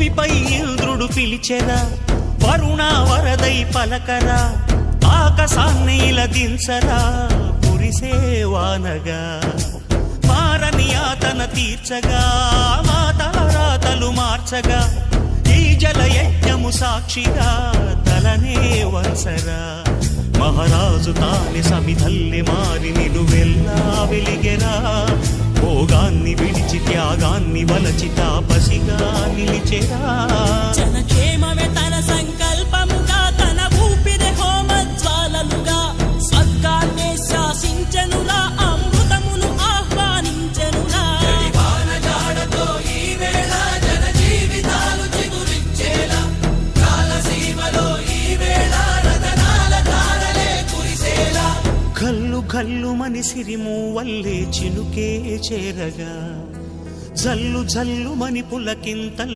భూమిపై ఇంద్రుడు పిలిచెరా, వరుణ వరదై పలకరా, ఆకాశాన్ని ఇలా దించరా కురిసేవానగా. మారని ఆతన తీర్చగా, మాతల రాతలు మార్చగా, ఈ జలయజ్ఞము సాక్షిగా తలనే వంచరా. మహారాజు తాని సమిధల్లి మారి నిలువెల్లా వెలిగెరా, భోగాన్ని విడిచి త్యాగాన్ని వలచి తాపసిగా నిలిచెరా. జనక్షేమమే తన సంకల్పముగా, తన ఊపిరి హోమజ్వాలలుగా, స్వర్గాన్నే శాసించెనురా, అమృతమును ఆహ్వానించెనురా. కల్లు కల్లు మని సిరిము వల్లే చినుకే చేరగా, జల్లు జల్లు మని పులకింతల్